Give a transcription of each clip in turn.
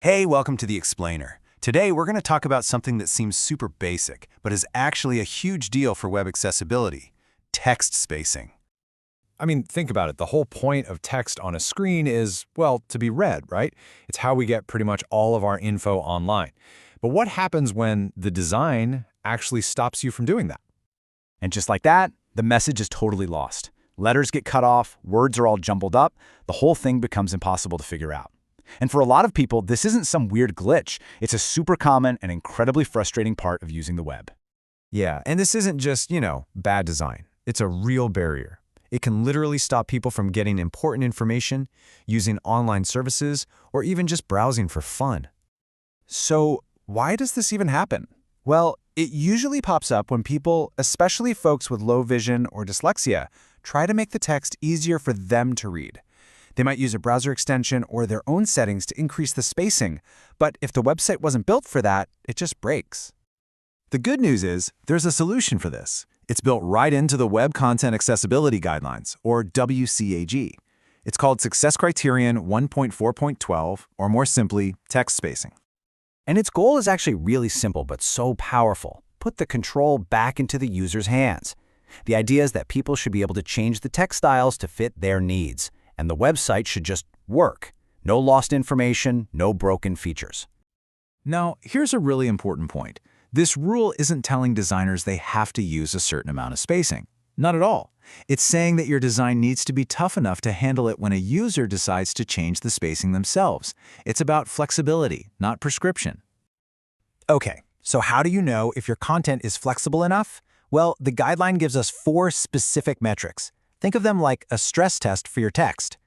Hey, welcome to The Explainer. Today we're going to talk about something that seems super basic, but is actually a huge deal for web accessibility: text spacing. I mean, think about it. The whole point of text on a screen is, well, to be read, right? It's how we get pretty much all of our info online. But what happens when the design actually stops you from doing that? And just like that, the message is totally lost. Letters get cut off, words are all jumbled up, the whole thing becomes impossible to figure out. And for a lot of people, this isn't some weird glitch. It's a super common and incredibly frustrating part of using the web. Yeah, and this isn't just, bad design. It's a real barrier. It can literally stop people from getting important information, using online services, or even just browsing for fun. So why does this even happen? Well, it usually pops up when people, especially folks with low vision or dyslexia, try to make the text easier for them to read. They might use a browser extension or their own settings to increase the spacing, but if the website wasn't built for that, it just breaks. The good news is there's a solution for this. It's built right into the Web Content Accessibility Guidelines, or WCAG. It's called Success Criterion 1.4.12, or more simply, text spacing. And its goal is actually really simple but so powerful: put the control back into the user's hands. The idea is that people should be able to change the text styles to fit their needs, and the website should just work. No lost information, no broken features. Now, here's a really important point. This rule isn't telling designers they have to use a certain amount of spacing. Not at all. It's saying that your design needs to be tough enough to handle it when a user decides to change the spacing themselves. It's about flexibility, not prescription. Okay, so how do you know if your content is flexible enough? Well, the guideline gives us 4 specific metrics. Think of them like a stress test for your text.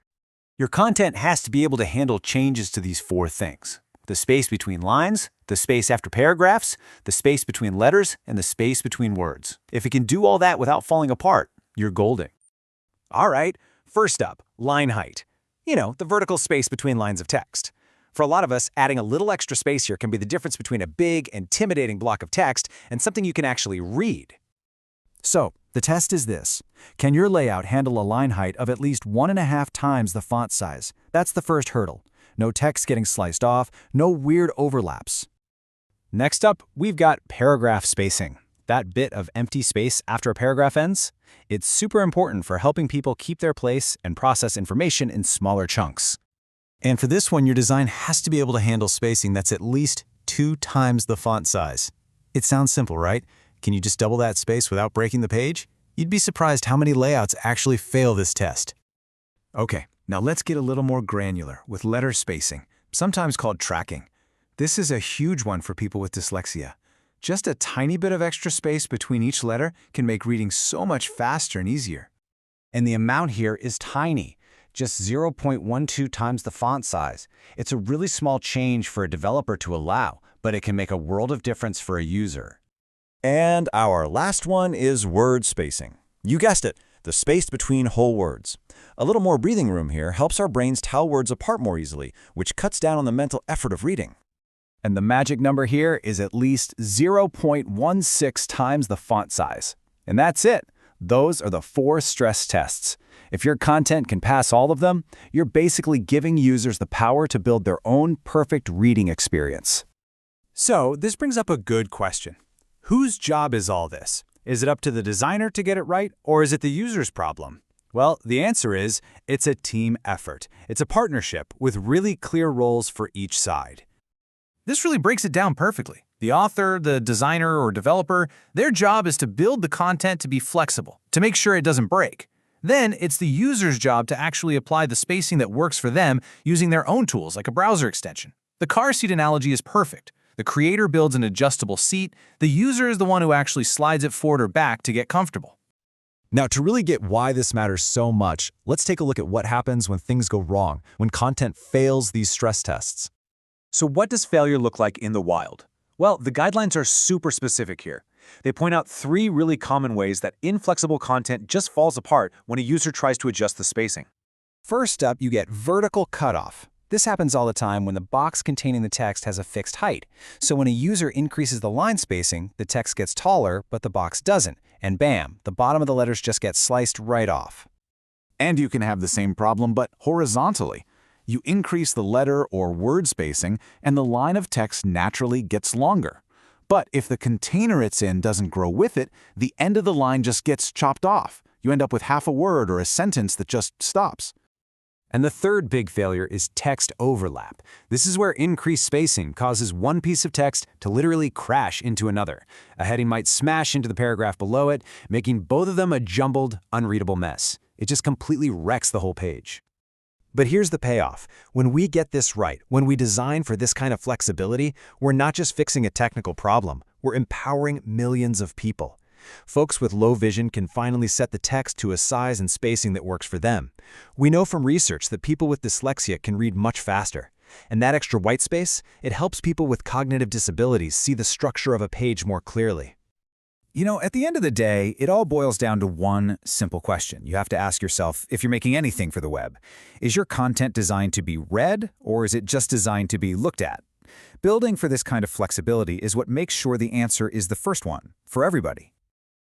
Your content has to be able to handle changes to these 4 things: the space between lines, the space after paragraphs, the space between letters, and the space between words. If it can do all that without falling apart, you're golden. All right, first up, line height. The vertical space between lines of text. For a lot of us, adding a little extra space here can be the difference between a big, intimidating block of text and something you can actually read. So, the test is this: can your layout handle a line height of at least 1.5 times the font size? That's the first hurdle. No text getting sliced off, no weird overlaps. Next up, we've got paragraph spacing. That bit of empty space after a paragraph ends. It's super important for helping people keep their place and process information in smaller chunks. And for this one, your design has to be able to handle spacing that's at least 2 times the font size. It sounds simple, right? Can you just double that space without breaking the page? You'd be surprised how many layouts actually fail this test. Okay, now let's get a little more granular with letter spacing, sometimes called tracking. This is a huge one for people with dyslexia. Just a tiny bit of extra space between each letter can make reading so much faster and easier. And the amount here is tiny, just 0.12 times the font size. It's a really small change for a developer to allow, but it can make a world of difference for a user. And our last one is word spacing. You guessed it, the space between whole words. A little more breathing room here helps our brains tell words apart more easily, which cuts down on the mental effort of reading. And the magic number here is at least 0.16 times the font size. And that's it. Those are the 4 stress tests. If your content can pass all of them, you're basically giving users the power to build their own perfect reading experience. So, this brings up a good question. Whose job is all this? Is it up to the designer to get it right, or is it the user's problem? Well, the answer is, it's a team effort. It's a partnership with really clear roles for each side. This really breaks it down perfectly. The author, the designer, or developer, their job is to build the content to be flexible, to make sure it doesn't break. Then, it's the user's job to actually apply the spacing that works for them using their own tools like a browser extension. The car seat analogy is perfect. The creator builds an adjustable seat. The user is the one who actually slides it forward or back to get comfortable. Now, to really get why this matters so much, let's take a look at what happens when things go wrong, when content fails these stress tests. So what does failure look like in the wild? Well, the guidelines are super specific here. They point out 3 really common ways that inflexible content just falls apart when a user tries to adjust the spacing. First up, you get vertical cutoff. This happens all the time when the box containing the text has a fixed height. So when a user increases the line spacing, the text gets taller, but the box doesn't. And bam, the bottom of the letters just get sliced right off. And you can have the same problem, but horizontally. You increase the letter or word spacing, and the line of text naturally gets longer. But if the container it's in doesn't grow with it, the end of the line just gets chopped off. You end up with half a word or a sentence that just stops. And the third big failure is text overlap. This is where increased spacing causes one piece of text to literally crash into another. A heading might smash into the paragraph below it, making both of them a jumbled, unreadable mess. It just completely wrecks the whole page. But here's the payoff. When we get this right, when we design for this kind of flexibility, we're not just fixing a technical problem, we're empowering millions of people. Folks with low vision can finally set the text to a size and spacing that works for them. We know from research that people with dyslexia can read much faster. And that extra white space, it helps people with cognitive disabilities see the structure of a page more clearly. You know, at the end of the day, it all boils down to one simple question. You have to ask yourself, if you're making anything for the web, is your content designed to be read, or is it just designed to be looked at? Building for this kind of flexibility is what makes sure the answer is the first one, for everybody.